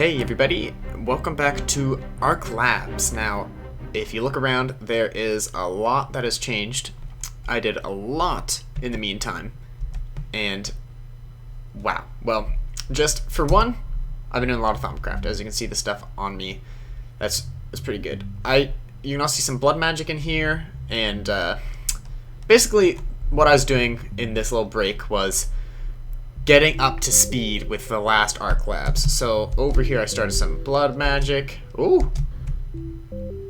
Hey everybody, welcome back to Ark Labs. Now, if you look around, there is a lot that has changed. I did a lot in the meantime, and wow. Well, just for one, I've been doing a lot of Thaumcraft. As you can see, the stuff on me, that's pretty good. You can also see some blood magic in here, and basically what I was doing in this little break was getting up to speed with the last Ark Labs. So over here I started some blood magic. Ooh.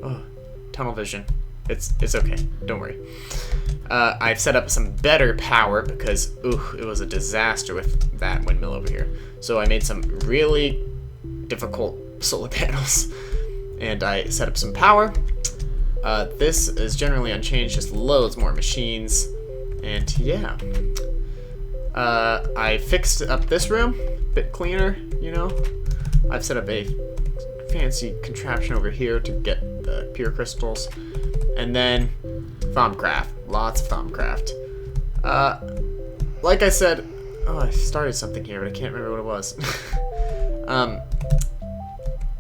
Oh, tunnel vision. It's okay. Don't worry. I've set up some better power because it was a disaster with that windmill over here. So I made some really difficult solar panels and I set up some power. This is generally unchanged, just loads more machines. And yeah. I fixed up this room, a bit cleaner, you know. I've set up a fancy contraption over here to get the pure crystals. And then Thaumcraft, lots of Thaumcraft. Like I said, I started something here, but I can't remember what it was.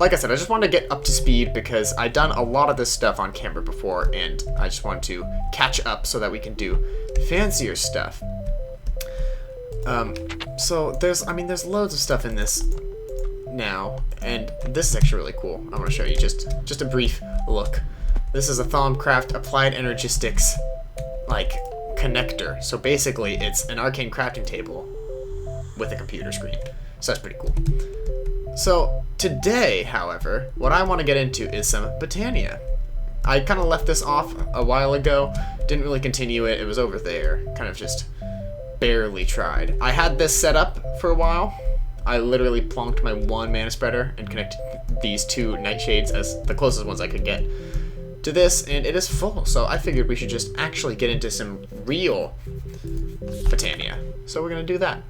Like I said, I just wanted to get up to speed because I'd done a lot of this stuff on camera before, and I just wanted to catch up so that we can do fancier stuff. So there's loads of stuff in this now, and this is actually really cool. I want to show you just a brief look. This is a Thaumcraft applied energistics like connector. So basically, it's an arcane crafting table with a computer screen. So that's pretty cool. So today, however, what I want to get into is some Botania. I kind of left this off a while ago. Didn't really continue it. It was over there. Kind of just barely tried. I had this set up for a while. I literally plonked my one mana spreader and connected these two nightshades as the closest ones I could get to this, and it is full. So I figured we should just actually get into some real Botania. So we're gonna do that.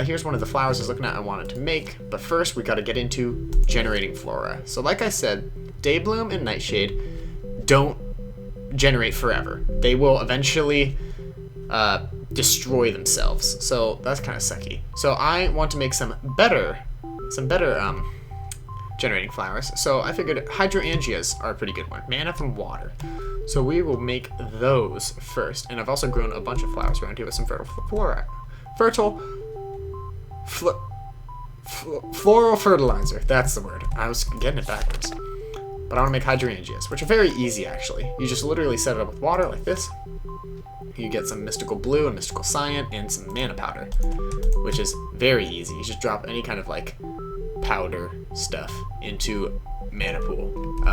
Here's one of the flowers I was looking at I wanted to make, but first we gotta get into generating flora. So like I said, Daybloom and Nightshade don't generate forever. They will eventually destroy themselves, so that's kind of sucky. So I want to make some better generating flowers. So I figured hydrangeas are a pretty good one. Mana from water. So we will make those first. And I've also grown a bunch of flowers around here with some floral fertilizer. That's the word. I was getting it backwards. But I want to make hydrangeas, which are very easy actually. You just literally set it up with water like this. You get some mystical blue and mystical cyan and some mana powder, which is very easy. You just drop any kind of like powder stuff into mana pool.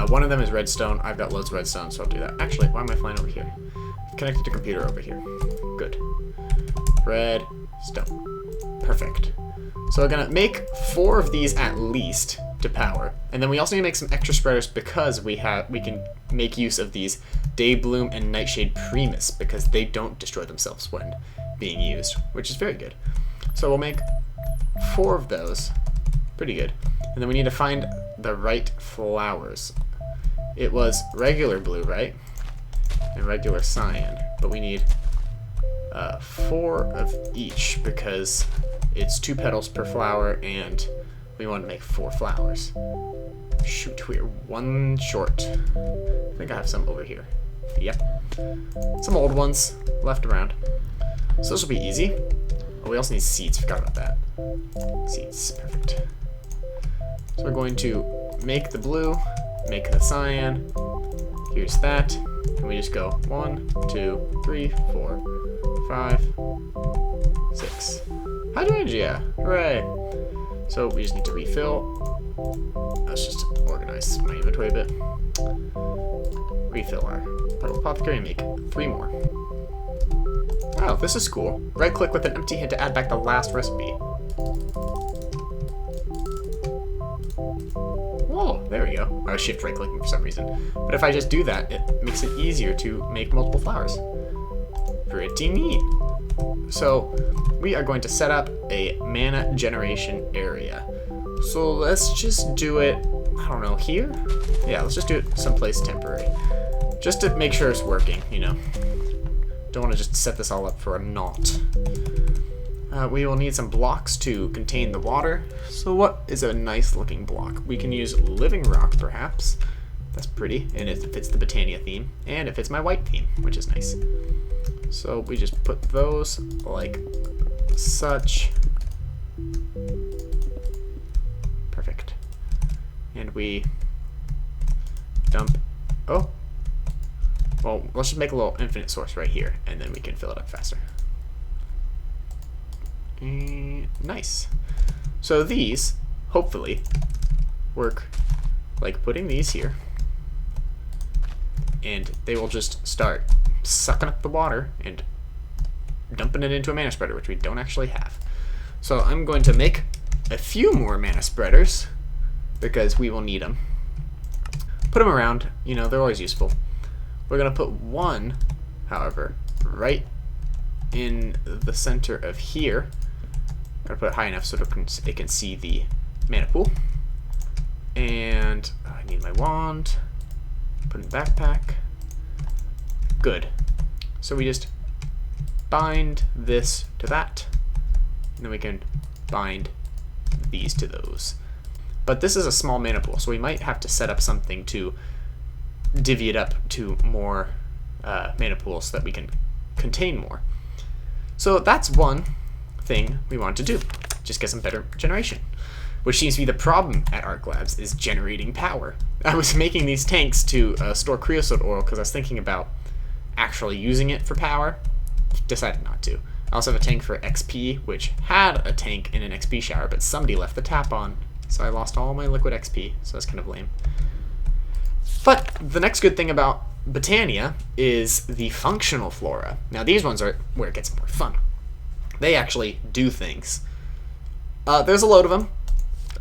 One of them is redstone. I've got loads of redstone, so I'll do that. Actually, why am I flying over here? Connected to computer over here. Good. Redstone. Perfect. So we're gonna make 4 of these at least to power, and then we also need to make some extra spreaders because we can make use of these Daybloom and Nightshade Primus because they don't destroy themselves when being used, which is very good. So we'll make 4 of those. Pretty good. And then we need to find the right flowers. It was regular blue, right? And regular cyan, but we need 4 of each because it's 2 petals per flower and we want to make 4 flowers. Shoot, we're 1 short. I think I have some over here. Yep. Some old ones left around. So this will be easy. Oh, we also need seeds. Forgot about that. Seeds. Perfect. So we're going to make the blue, make the cyan. Here's that. And we just go 1, 2, 3, 4, 5, 6. Hydrangea! Hooray! So we just need to refill. Let's just organize my inventory a bit. Refill our petal apothecary and make 3 more. Oh, this is cool. Right click with an empty hint to add back the last recipe. Oh, there we go. I was shift right clicking for some reason. But if I just do that, it makes it easier to make multiple flowers. Pretty neat. So we are going to set up a mana generation area. So let's just do it, I don't know, here? Yeah, let's just do it someplace temporary. Just to make sure it's working, you know. Don't want to just set this all up for a naught. We will need some blocks to contain the water. So what is a nice looking block? We can use living rock, perhaps. That's pretty, and it fits the Botania theme, and it fits my white theme, which is nice. So we just put those like such. Perfect. And we dump. Oh. Well, let's just make a little infinite source right here, and then we can fill it up faster. Nice. So these, hopefully, work like putting these here, and they will just start sucking up the water and dumping it into a mana spreader, which we don't actually have. So I'm going to make a few more mana spreaders because we will need them. Put them around, you know, they're always useful. We're going to put one, however, right in the center of here. Gotta put it high enough so it can see the mana pool. And I need my wand. Put it in the backpack. Good. So we just bind this to that, and then we can bind these to those. But this is a small mana pool, so we might have to set up something to divvy it up to more mana pools so that we can contain more. So that's one thing we want to do. Just get some better generation. Which seems to be the problem at Ark Labs, is generating power. I was making these tanks to store creosote oil because I was thinking about actually using it for power. Decided not to. I also have a tank for XP, which had a tank in an XP shower, but somebody left the tap on, so I lost all my liquid XP, so that's kind of lame. But the next good thing about Botania is the functional flora. Now these ones are where it gets more fun. They actually do things. There's a load of them.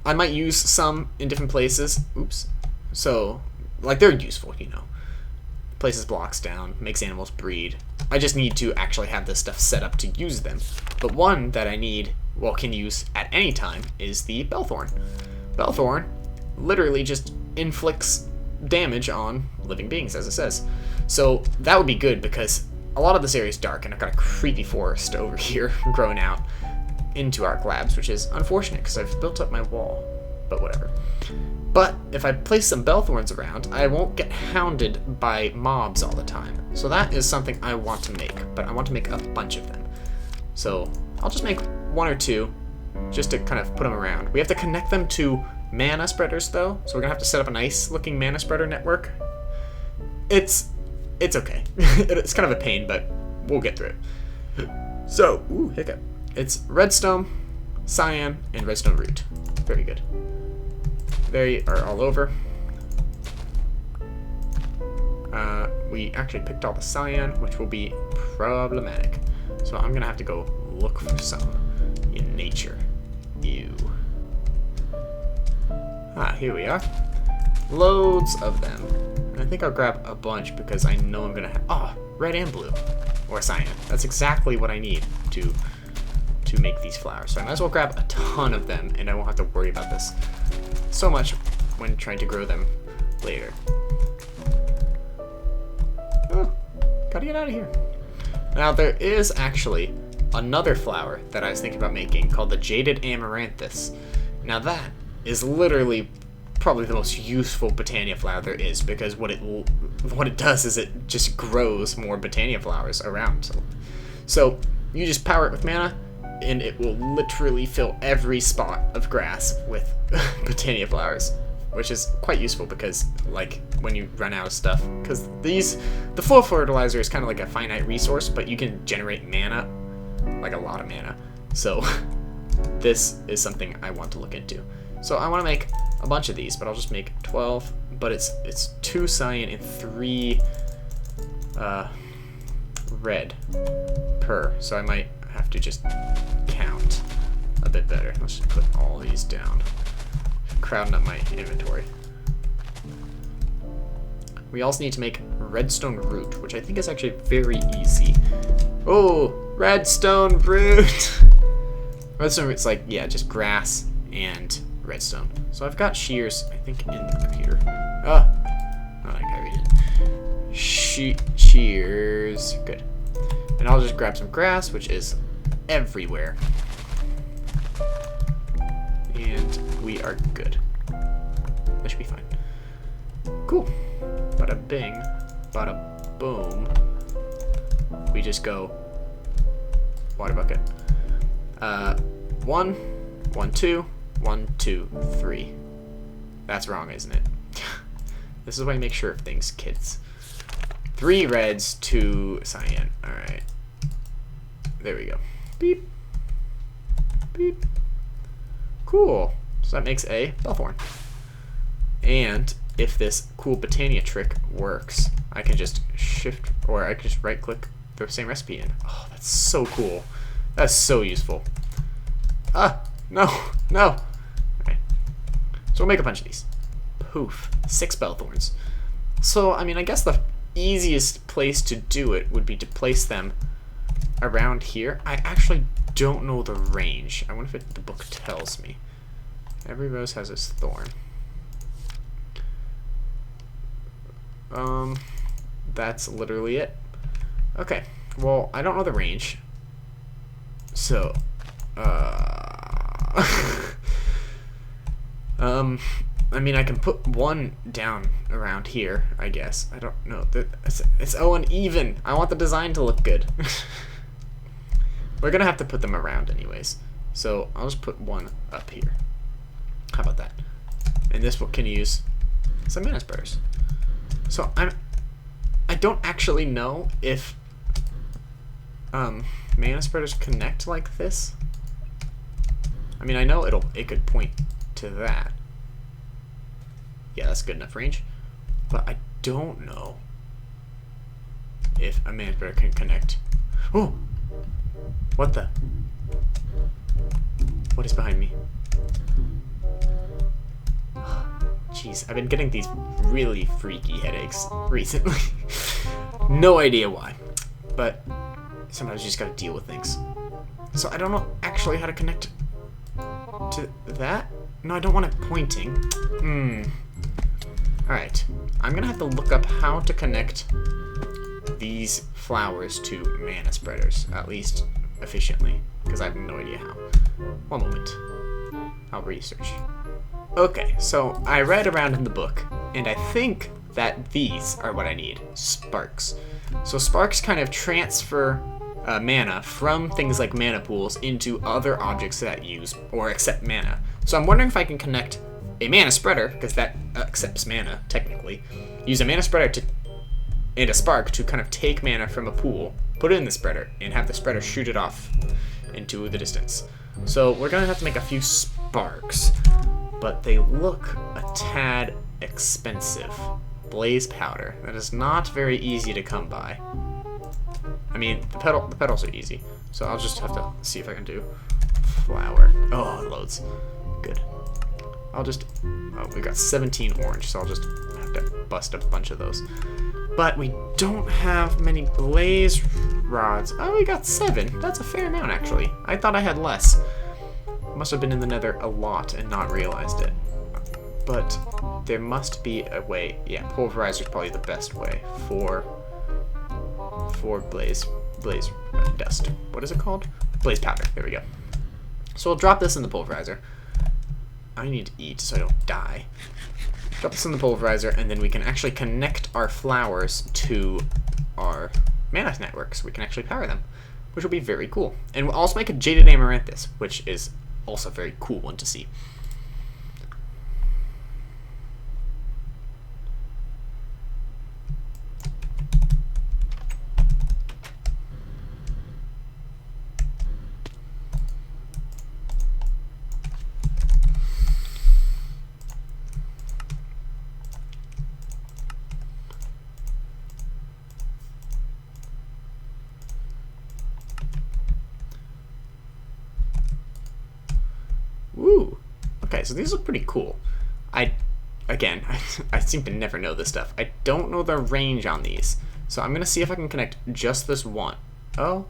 I might use some in different places. Oops. So, like, they're useful, you know. Places blocks down, makes animals breed. I just need to actually have this stuff set up to use them. But one that I need, well, can use at any time, is the Bellthorn. Bellthorn literally just inflicts damage on living beings, as it says. So that would be good because a lot of this area is dark, and I've got a creepy forest over here growing out into Ark Labs, which is unfortunate because I've built up my wall, but whatever. But if I place some Bellthorns around, I won't get hounded by mobs all the time. So that is something I want to make, but I want to make a bunch of them. So I'll just make one or two just to kind of put them around. We have to connect them to mana spreaders though, so we're gonna have to set up a nice looking mana spreader network. It's okay. It's kind of a pain, but we'll get through it. So, ooh, hiccup. It's redstone, cyan, and redstone root. Very good. They are all over. We actually picked all the cyan, which will be problematic. So I'm gonna have to go look for some in nature. Ew. Ah, here we are. Loads of them. And I think I'll grab a bunch because I know I'm gonna have, red and blue. Or cyan. That's exactly what I need to make these flowers. So I might as well grab a ton of them and I won't have to worry about this so much when trying to grow them later. Oh, gotta get out of here. Now there is actually another flower that I was thinking about making called the Jaded Amaranthus. Now that is literally probably the most useful Botania flower there is, because what it does is it just grows more Botania flowers around. So you just power it with mana, and it will literally fill every spot of grass with Botania flowers, which is quite useful because, like, when you run out of stuff, because the full fertilizer is kind of like a finite resource, but you can generate mana, like a lot of mana. So this is something I want to look into. So I want to make a bunch of these, but I'll just make 12. But it's 2 cyan and 3 red per. So I might have to just count a bit better. Let's just put all these down, crowding up my inventory. We also need to make redstone root, which I think is actually very easy. Oh, redstone root! Redstone root's like, yeah, just grass and redstone. So I've got shears, I think, in the computer. Oh, I gotta read it. Shears, good. And I'll just grab some grass, which is everywhere. And we are good. That should be fine. Cool. Bada bing, bada boom. We just go water bucket. 1, 1, 2, 1, 2, 3. That's wrong, isn't it? This is why you make sure of things, kids. 3 reds, 2 cyan. Alright. There we go. Beep. Beep. Cool. So that makes a Bellthorn. And if this cool Botania trick works, I can just shift, or I can just right click the same recipe in. Oh, that's so cool. That's so useful. Ah, no, no. Okay. So we'll make a bunch of these. Poof. 6 Bellthorns. So, I mean, I guess the easiest place to do it would be to place them around here. I actually don't know the range. I wonder if the book tells me. Every rose has its thorn. That's literally it. Okay, well, I don't know the range. So, I mean, I can put 1 down around here, I guess. I don't know. It's uneven. I want the design to look good. We're gonna have to put them around anyways. So I'll just put 1 up here. How about that? And this one can use some mana spreaders. So I don't actually know if mana spreaders connect like this. I mean, I know it could point to that. Yeah, that's good enough range. But I don't know if a mana spreader can connect. Oh! What the? What is behind me? Jeez, I've been getting these really freaky headaches recently. No idea why. But sometimes you just gotta deal with things. So I don't know actually how to connect to that. No, I don't want it pointing. Alright. I'm gonna have to look up how to connect these flowers to mana spreaders, at least efficiently, because I have no idea how. One moment. I'll research. Okay, so I read around in the book, and I think that these are what I need. Sparks. So sparks kind of transfer mana from things like mana pools into other objects that use or accept mana. So I'm wondering if I can connect a mana spreader, because that accepts mana, technically. Use a mana spreader and a spark to kind of take mana from a pool, put it in the spreader, and have the spreader shoot it off into the distance. So we're going to have to make a few sparks, but they look a tad expensive. Blaze powder. That is not very easy to come by. I mean, the petals are easy, so I'll just have to see if I can do flower. Oh, it loads. Good. I'll just... Oh, we got 17 orange, so I'll just have to bust a bunch of those. But we don't have many blaze rods. Oh, we got 7. That's a fair amount, actually. I thought I had less. Must have been in the nether a lot and not realized it. But there must be a way. Yeah, pulverizer is probably the best way for blaze dust. What is it called? Blaze powder. There we go. So we'll drop this in the pulverizer. I need to eat so I don't die. Drop this in the pulverizer, and then we can actually connect our flowers to our mana network, so we can actually power them, which will be very cool. And we'll also make a jaded amaranthus, which is also a very cool one to see. Woo! Okay, so these look pretty cool. I seem to never know this stuff. I don't know the range on these. So I'm going to see if I can connect just this one. Oh.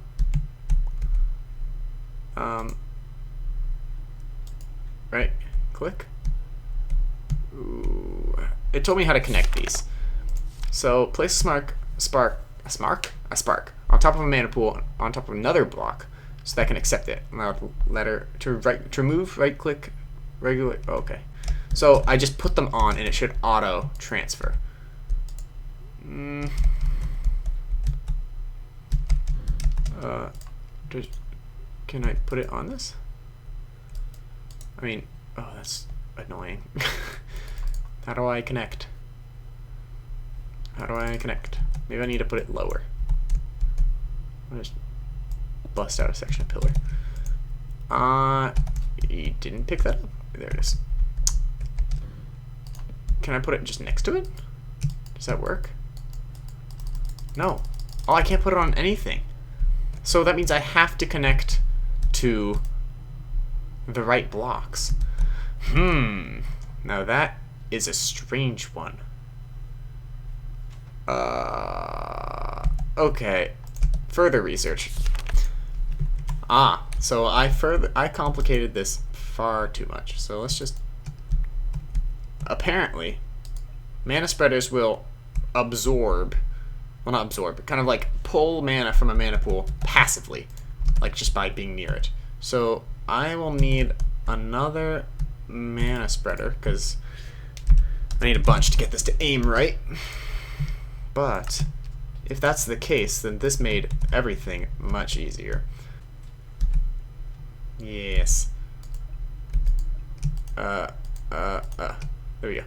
Right. Click. Ooh. It told me how to connect these. So place a spark on top of a mana pool on top of another block. so that can accept it. Allowed letter to remove, right click, regular. Okay. So I just put them on and it should auto transfer. Can I put it on this? I mean, oh, that's annoying. How do I connect? How do I connect? Maybe I need to put it lower. I'll just bust out a section of pillar. You didn't pick that up. There it is. Can I put it just next to it? Does that work? No. Oh, I can't put it on anything. So that means I have to connect to the right blocks. Now that is a strange one. Okay. Further research. So I complicated this far too much. So let's just... Apparently, mana spreaders will absorb... Well, not absorb, but kind of like pull mana from a mana pool passively. Like just by being near it. So I will need another mana spreader, because I need a bunch to get this to aim right. But if that's the case, then this made everything much easier. Yes. There we go.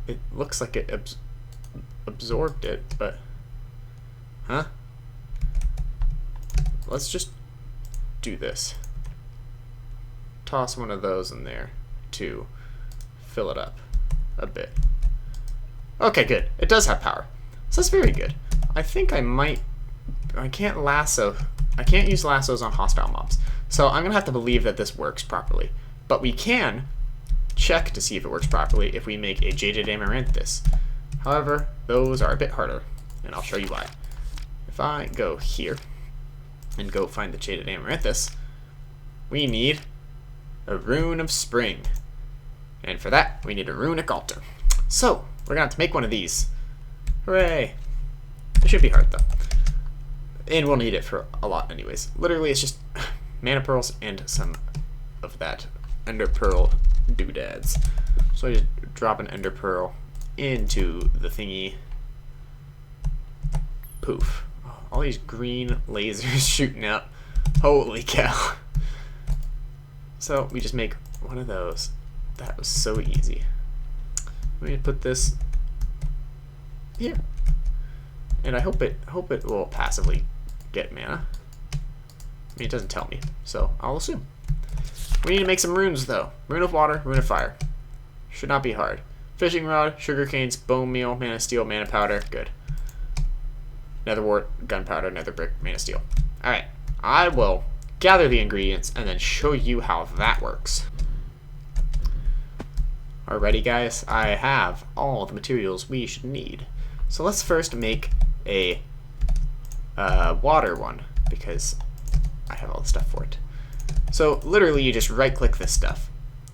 It looks like it absorbed it, but... Huh? Let's just do this. Toss one of those in there to fill it up a bit. Okay, good. It does have power. So that's very good. I think I might... I can't lasso... I can't use lassos on hostile mobs. So I'm going to have to believe that this works properly. But we can check to see if it works properly if we make a Jaded Amaranthus. However, those are a bit harder, and I'll show you why. If I go here and go find the Jaded Amaranthus, we need a Rune of Spring. And for that, we need a Runic Altar. So, we're going to have to make one of these. Hooray! It should be hard, though. And we'll need it for a lot anyways. Literally, it's just mana pearls and some of that ender pearl doodads. So I just drop an ender pearl into the thingy. Poof. All these green lasers shooting out. Holy cow. So we just make one of those. That was so easy. Let me put this here. And I hope it will passively get mana. I mean, it doesn't tell me, so I'll assume. We need to make some runes, though. Rune of Water, Rune of Fire. Should not be hard. Fishing Rod, Sugar Canes, Bone Meal, Mana Steel, Mana Powder. Good. Nether Wart, Gunpowder, Nether Brick, Mana Steel. Alright, I will gather the ingredients and then show you how that works. Alrighty, guys, I have all the materials we should need. So let's first make a water one, because I have all the stuff for it. So literally you just right click this stuff.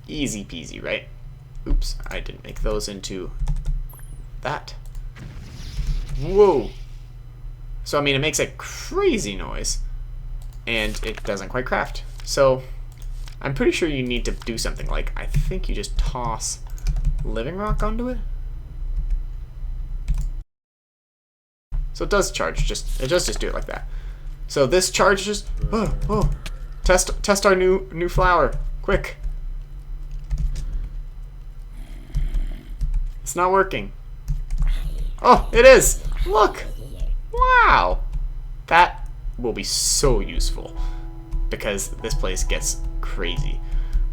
Easy peasy, right? Oops, I didn't make those into that. Whoa. So I mean, it makes a crazy noise and it doesn't quite craft. So I'm pretty sure you need to do something like, I think you just toss living rock onto it. So it does charge, it does just do it like that. So this charges, test our new flower, quick. It's not working. Oh, it is, look, wow. That will be so useful because this place gets crazy.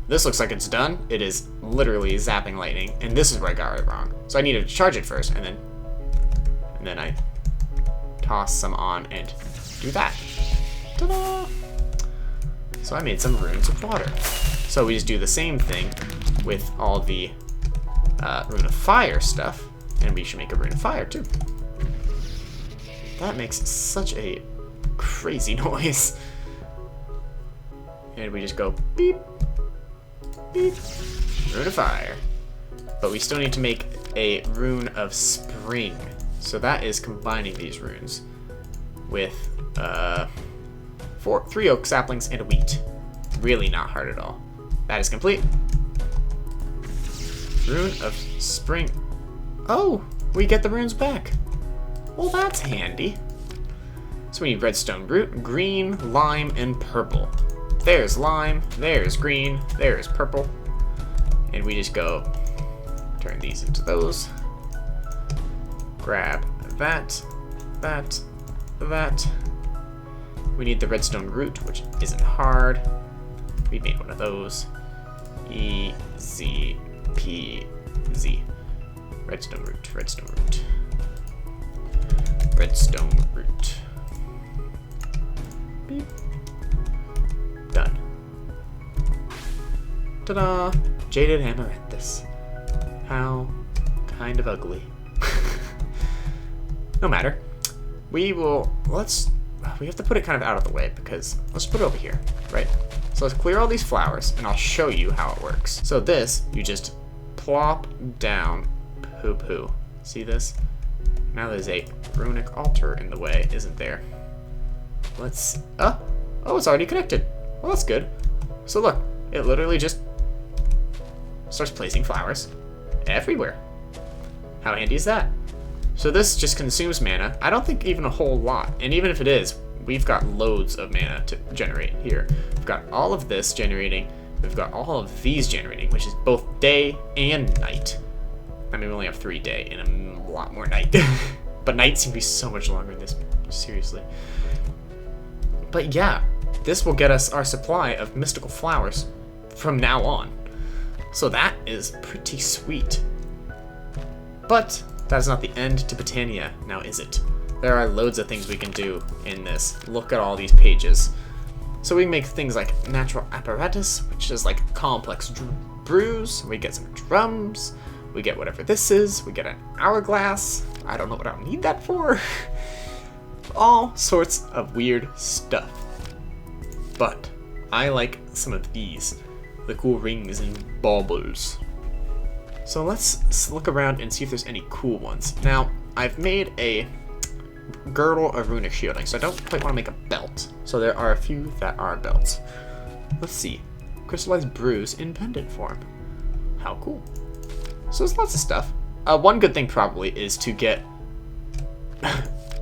This looks like it's done. It is literally zapping lightning, and this is where I got it wrong. So I needed to charge it first, and then I toss some on and do that. Ta-da! So I made some runes of water. So we just do the same thing with all the rune of fire stuff, and we should make a rune of fire too. That makes such a crazy noise. And we just go beep, beep, rune of fire. But we still need to make a rune of spring. So that is combining these runes. with 3 oak saplings and a wheat. Really not hard at all. That is complete. Rune of Spring. Oh, we get the runes back. Well, that's handy. So we need redstone root, green, lime, and purple. There's lime, there's green, there's purple. And we just go turn these into those. Grab that, that, that. We need the redstone root, which isn't hard. We made one of those. Easy peasy. Redstone root, redstone root. Redstone root. Beep. Done. Ta-da! Jaded amaranthus. How kind of ugly. No matter. We have to put it kind of out of the way because let's put it over here, right? So let's clear all these flowers and I'll show you how it works. So this, you just plop down poo-poo. See this? Now there's a runic altar in the way, isn't there? Let's, oh, it's already connected. Well, that's good. So look, it literally just starts placing flowers everywhere. How handy is that? So this just consumes mana. I don't think even a whole lot. And even if it is, we've got loads of mana to generate here. We've got all of this generating. We've got all of these generating, which is both day and night. I mean, we only have 3 day and a lot more night. But night seems to be so much longer in this, seriously. But yeah, this will get us our supply of mystical flowers from now on. So that is pretty sweet. But that is not the end to Botania, now is it? There are loads of things we can do in this. Look at all these pages. So we make things like natural apparatus, which is like complex brews. We get some drums. We get whatever this is. We get an hourglass. I don't know what I'll need that for. All sorts of weird stuff. But I like some of these. The cool rings and baubles. So let's look around and see if there's any cool ones. Now, I've made a girdle of runic shielding, so I don't quite want to make a belt. So there are a few that are belts. Let's see. Crystallized brews in pendant form. How cool. So there's lots of stuff. One good thing probably is to get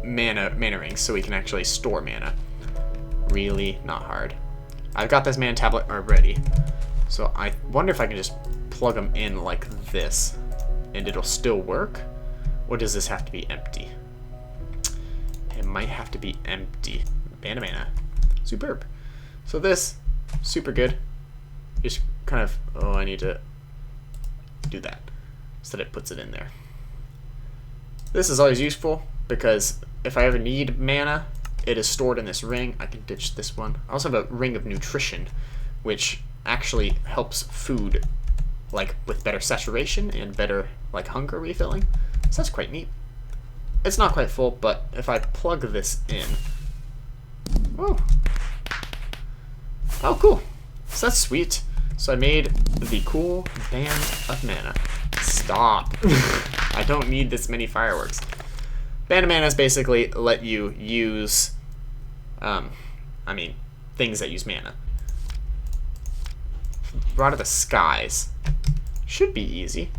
mana rings so we can actually store mana. Really not hard. I've got this mana tablet already. So I wonder if I can just plug them in like this and it'll still work, or does this have to be empty? It might have to be empty. Mana. Superb. So this, super good. Just kind of, oh, I need to do that so that it puts it in there. This is always useful because if I ever need mana, it is stored in this ring. I can ditch this one. I also have a ring of nutrition, which actually helps food like with better saturation and better like hunger refilling. So that's quite neat. It's not quite full, but if I plug this in, oh cool. So that's sweet. So I made the cool band of mana. Stop. I don't need this many fireworks. Band of mana is basically let you use, things that use mana. Rod of the Skies. Should be easy.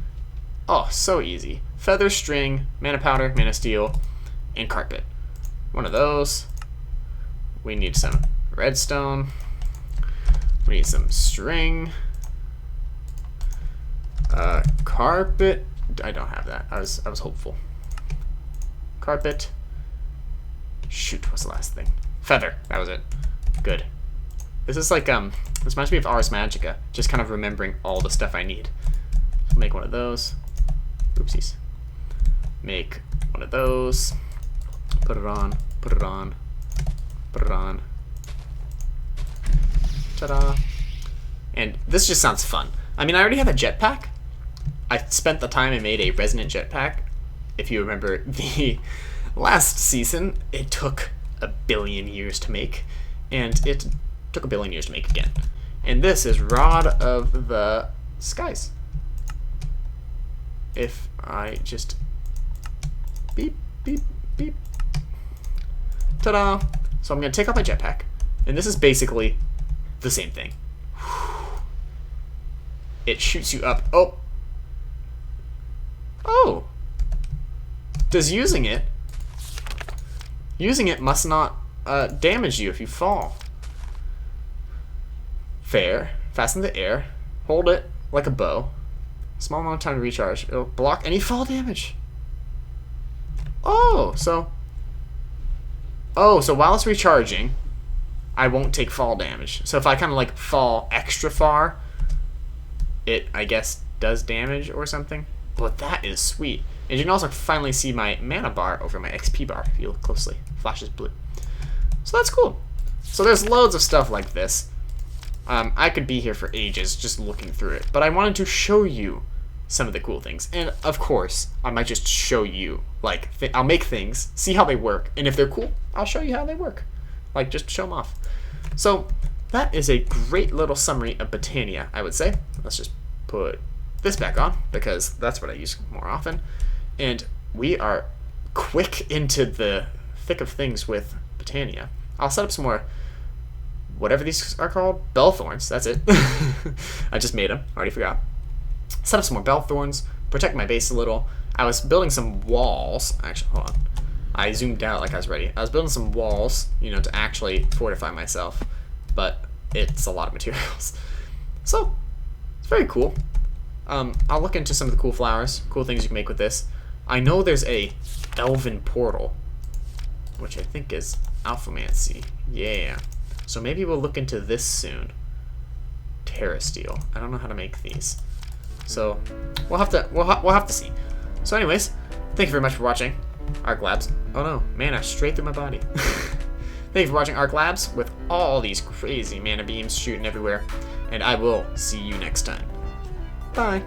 Oh, so easy. Feather, string, mana powder, mana steel, and carpet. One of those. We need some redstone. We need some string. Carpet. I don't have that. I was hopeful. Carpet. Shoot, what's the last thing? Feather. That was it. Good. This is like this reminds me of Ars Magica. Just kind of remembering all the stuff I need. So make one of those. Oopsies. Make one of those. Put it on. Put it on. Put it on. Ta-da. And this just sounds fun. I mean, I already have a jetpack. I spent the time and made a resonant jetpack. If you remember the last season, it took 1 billion years to make. And it took 1 billion years to make again. And this is Rod of the Skies. If I just beep, beep, beep. Ta-da! So I'm going to take off my jetpack. And this is basically the same thing. It shoots you up. Oh! Oh! Does using it must not damage you if you fall. Fair. Fasten the air. Hold it like a bow. Small amount of time to recharge. It'll block any fall damage. Oh, so while it's recharging, I won't take fall damage. So if I kind of like fall extra far, it, I guess, does damage or something. But that is sweet. And you can also finally see my mana bar over my XP bar if you look closely. It flashes blue. So that's cool. So there's loads of stuff like this. I could be here for ages just looking through it, but I wanted to show you some of the cool things. And of course, I might just show you, like, I'll make things, see how they work, and if they're cool, I'll show you how they work. Like, just show them off. So that is a great little summary of Botania, I would say. Let's just put this back on, because that's what I use more often. And we are quick into the thick of things with Botania. I'll set up some more, whatever these are called, bellthorns, that's it. I just made them, already forgot. Set up some more bellthorns, protect my base a little. I was building some walls, actually, hold on. I zoomed out like I was ready. I was building some walls, you know, to actually fortify myself, but it's a lot of materials. So, it's very cool. I'll look into some of the cool flowers, cool things you can make with this. I know there's a elven portal, which I think is alphamancy. Yeah. So maybe we'll look into this soon. Terra steel. I don't know how to make these. So we'll have to see. So anyways, thank you very much for watching Ark Labs. Oh no, mana straight through my body. Thank you for watching Ark Labs with all these crazy mana beams shooting everywhere. And I will see you next time. Bye.